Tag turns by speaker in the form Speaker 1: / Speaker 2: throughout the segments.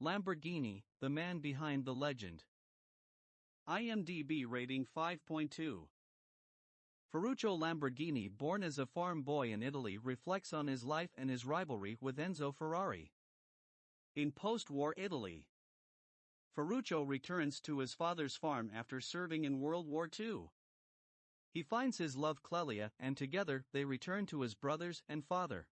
Speaker 1: Lamborghini, the man behind the legend. IMDb rating 5.2. Ferruccio Lamborghini, born as a farm boy in Italy, reflects on his life and his rivalry with Enzo Ferrari. In post-war Italy, Ferruccio returns to his father's farm after serving in World War II. He finds his love Clelia, and together they return to his brothers and father.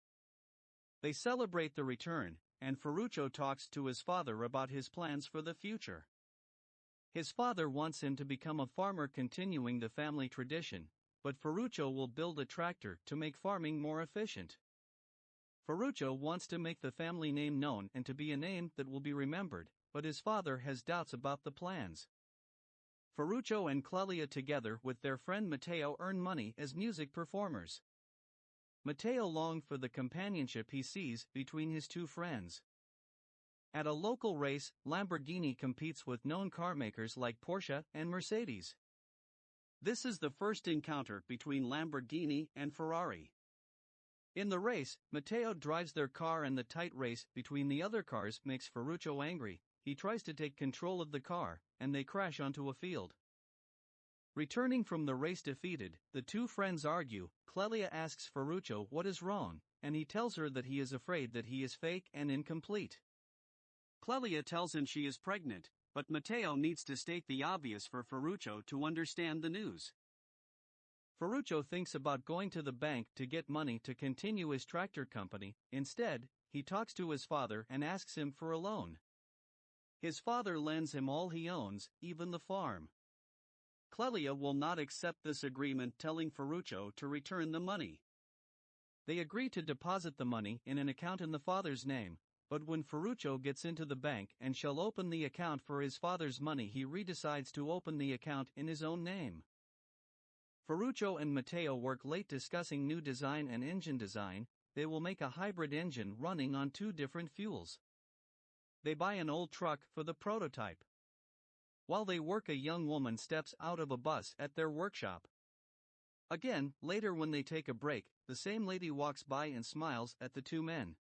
Speaker 1: They celebrate the return, and Ferruccio talks to his father about his plans for the future. His father wants him to become a farmer, continuing the family tradition, but Ferruccio will build a tractor to make farming more efficient. Ferruccio wants to make the family name known and to be a name that will be remembered, but his father has doubts about the plans. Ferruccio and Clelia, together with their friend Matteo, earn money as music performers. Matteo longs for the companionship he sees between his two friends. At a local race, Lamborghini competes with known carmakers like Porsche and Mercedes. This is the first encounter between Lamborghini and Ferrari. In the race, Matteo drives their car, and the tight race between the other cars makes Ferruccio angry. He tries to take control of the car, and they crash onto a field. Returning from the race defeated, the two friends argue. Clelia asks Ferruccio what is wrong, and he tells her that he is afraid that he is fake and incomplete. Clelia tells him she is pregnant, but Matteo needs to state the obvious for Ferruccio to understand the news. Ferruccio thinks about going to the bank to get money to continue his tractor company. Instead, he talks to his father and asks him for a loan. His father lends him all he owns, even the farm. Clelia will not accept this agreement, telling Ferruccio to return the money. They agree to deposit the money in an account in the father's name, but when Ferruccio gets into the bank and shall open the account for his father's money, he decides to open the account in his own name. Ferruccio and Matteo work late discussing new design and engine design. They will make a hybrid engine running on two different fuels. They buy an old truck for the prototype. While they work, a young woman steps out of a bus at their workshop. Again, later when they take a break, the same lady walks by and smiles at the two men.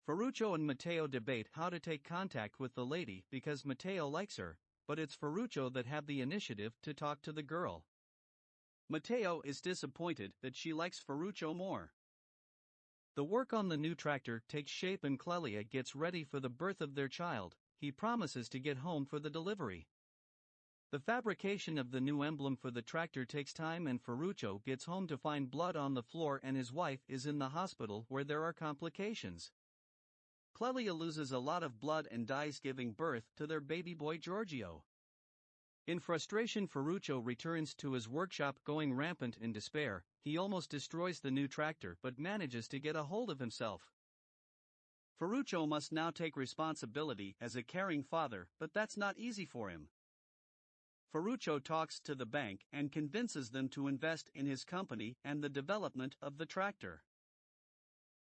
Speaker 1: Ferruccio and Matteo debate how to take contact with the lady because Matteo likes her, but it's Ferruccio that have the initiative to talk to the girl. Matteo is disappointed that she likes Ferruccio more. The work on the new tractor takes shape and Clelia gets ready for the birth of their child. He promises to get home for the delivery. The fabrication of the new emblem for the tractor takes time, and Ferruccio gets home to find blood on the floor, and his wife is in the hospital where there are complications. Clelia loses a lot of blood and dies giving birth to their baby boy Giorgio. In frustration, Ferruccio returns to his workshop, going rampant in despair. He almost destroys the new tractor but manages to get a hold of himself. Ferruccio must now take responsibility as a caring father, but that's not easy for him. Ferruccio talks to the bank and convinces them to invest in his company and the development of the tractor.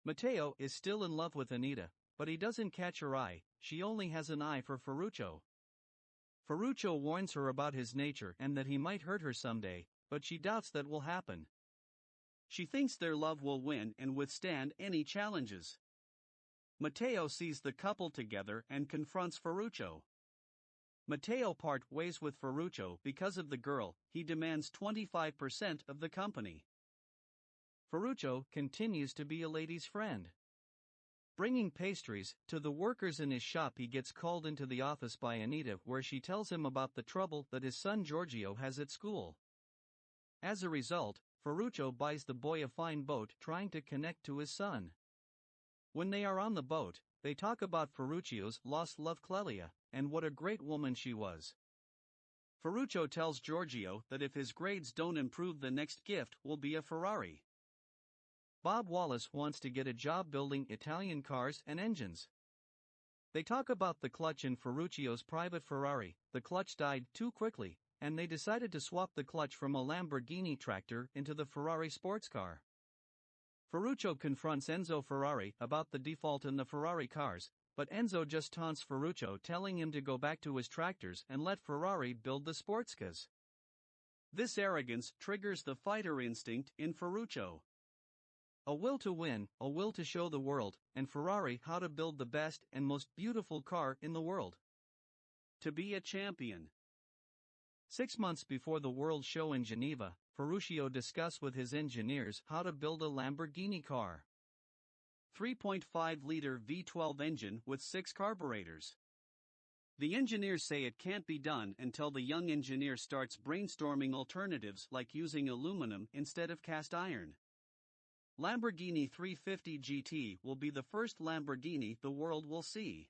Speaker 1: Matteo is still in love with Anita, but he doesn't catch her eye. She only has an eye for Ferruccio. Ferruccio warns her about his nature and that he might hurt her someday, but she doubts that will happen. She thinks their love will win and withstand any challenges. Matteo sees the couple together and confronts Ferruccio. Matteo parts ways with Ferruccio because of the girl. He demands 25% of the company. Ferruccio continues to be a lady's friend. Bringing pastries to the workers in his shop, he gets called into the office by Anita, where she tells him about the trouble that his son Giorgio has at school. As a result, Ferruccio buys the boy a fine boat, trying to connect to his son. When they are on the boat, they talk about Ferruccio's lost love Clelia, and what a great woman she was. Ferruccio tells Giorgio that if his grades don't improve, the next gift will be a Ferrari. Bob Wallace wants to get a job building Italian cars and engines. They talk about the clutch in Ferruccio's private Ferrari. The clutch died too quickly, and they decided to swap the clutch from a Lamborghini tractor into the Ferrari sports car. Ferruccio confronts Enzo Ferrari about the default in the Ferrari cars, but Enzo just taunts Ferruccio, telling him to go back to his tractors and let Ferrari build the sports cars. This arrogance triggers the fighter instinct in Ferruccio. A will to win, a will to show the world, and Ferrari how to build the best and most beautiful car in the world. To be a champion. 6 months before the World Show in Geneva, Ferruccio discussed with his engineers how to build a Lamborghini car. 3.5-liter V12 engine with 6 carburetors. The engineers say it can't be done until the young engineer starts brainstorming alternatives like using aluminum instead of cast iron. Lamborghini 350 GT will be the first Lamborghini the world will see.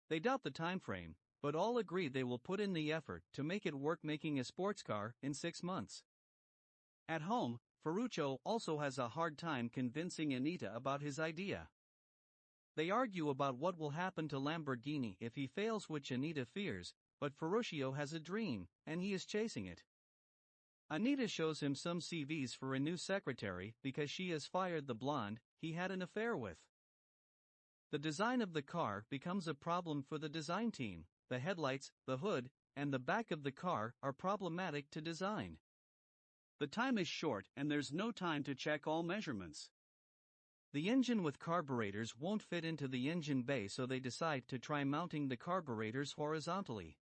Speaker 1: They doubt the timeframe, but all agree they will put in the effort to make it work, making a sports car in 6 months. At home, Ferruccio also has a hard time convincing Anita about his idea. They argue about what will happen to Lamborghini if he fails, which Anita fears, but Ferruccio has a dream, and he is chasing it. Anita shows him some CVs for a new secretary because she has fired the blonde he had an affair with. The design of the car becomes a problem for the design team. The headlights, the hood, and the back of the car are problematic to design. The time is short and there's no time to check all measurements. The engine with carburetors won't fit into the engine bay, so they decide to try mounting the carburetors horizontally.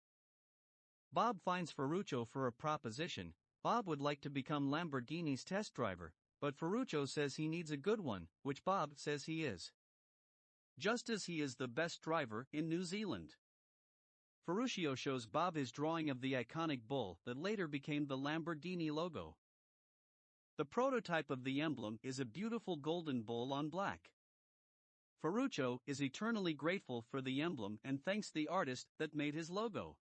Speaker 1: Bob finds Ferruccio for a proposition. Bob would like to become Lamborghini's test driver, but Ferruccio says he needs a good one, which Bob says he is. Just as he is the best driver in New Zealand. Ferruccio shows Bob his drawing of the iconic bull that later became the Lamborghini logo. The prototype of the emblem is a beautiful golden bull on black. Ferruccio is eternally grateful for the emblem and thanks the artist that made his logo.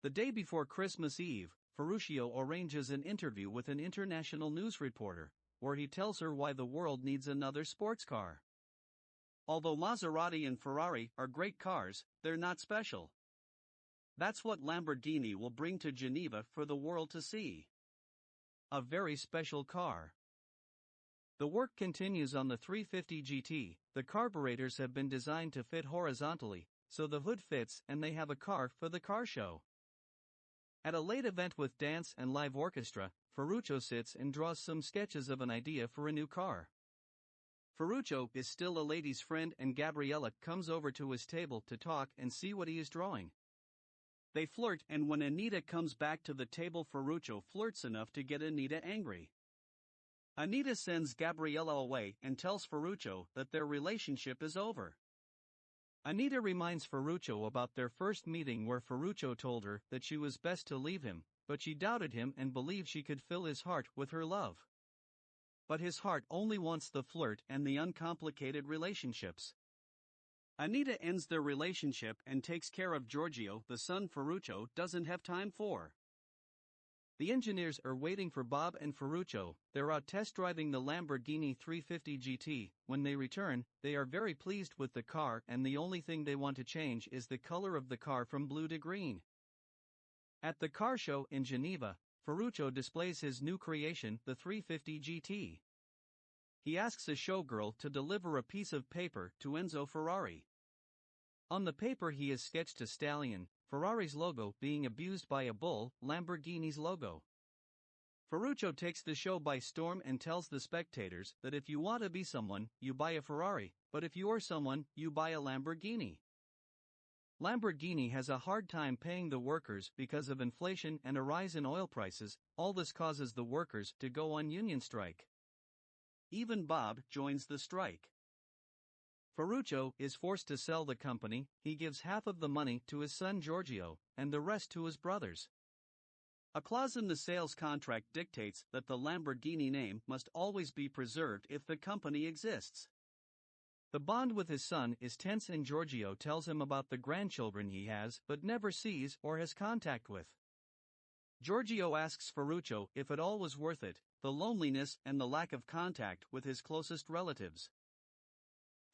Speaker 1: The day before Christmas Eve, Ferruccio arranges an interview with an international news reporter, where he tells her why the world needs another sports car. Although Maserati and Ferrari are great cars, they're not special. That's what Lamborghini will bring to Geneva for the world to see. A very special car. The work continues on the 350 GT. The carburetors have been designed to fit horizontally, so the hood fits and they have a car for the car show. At a late event with dance and live orchestra, Ferruccio sits and draws some sketches of an idea for a new car. Ferruccio is still a lady's friend and Gabriella comes over to his table to talk and see what he is drawing. They flirt, and when Anita comes back to the table, Ferruccio flirts enough to get Anita angry. Anita sends Gabriella away and tells Ferruccio that their relationship is over. Anita reminds Ferruccio about their first meeting, where Ferruccio told her that she was best to leave him, but she doubted him and believed she could fill his heart with her love. But his heart only wants the flirt and the uncomplicated relationships. Anita ends their relationship and takes care of Giorgio, the son Ferruccio doesn't have time for. The engineers are waiting for Bob and Ferruccio. They're out test driving the Lamborghini 350 GT. When they return, they are very pleased with the car, and the only thing they want to change is the color of the car from blue to green. At the car show in Geneva, Ferruccio displays his new creation, the 350 GT. He asks a showgirl to deliver a piece of paper to Enzo Ferrari. On the paper he has sketched a stallion, Ferrari's logo being abused by a bull, Lamborghini's logo. Ferruccio takes the show by storm and tells the spectators that if you want to be someone, you buy a Ferrari, but if you are someone, you buy a Lamborghini. Lamborghini has a hard time paying the workers because of inflation and a rise in oil prices. All this causes the workers to go on union strike. Even Bob joins the strike. Ferruccio is forced to sell the company. He gives half of the money to his son Giorgio, and the rest to his brothers. A clause in the sales contract dictates that the Lamborghini name must always be preserved if the company exists. The bond with his son is tense, and Giorgio tells him about the grandchildren he has but never sees or has contact with. Giorgio asks Ferruccio if it all was worth it, the loneliness and the lack of contact with his closest relatives.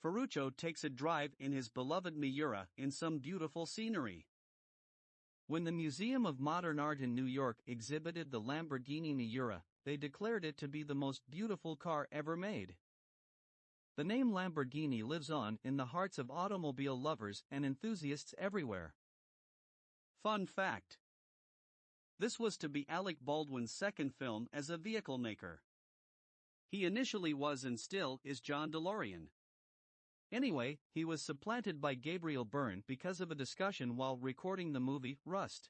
Speaker 1: Ferruccio takes a drive in his beloved Miura in some beautiful scenery. When the Museum of Modern Art in New York exhibited the Lamborghini Miura, they declared it to be the most beautiful car ever made. The name Lamborghini lives on in the hearts of automobile lovers and enthusiasts everywhere. Fun fact: this was to be Alec Baldwin's second film as a vehicle maker. He initially was and still is John DeLorean. Anyway, he was supplanted by Gabriel Byrne because of a discussion while recording the movie Rust.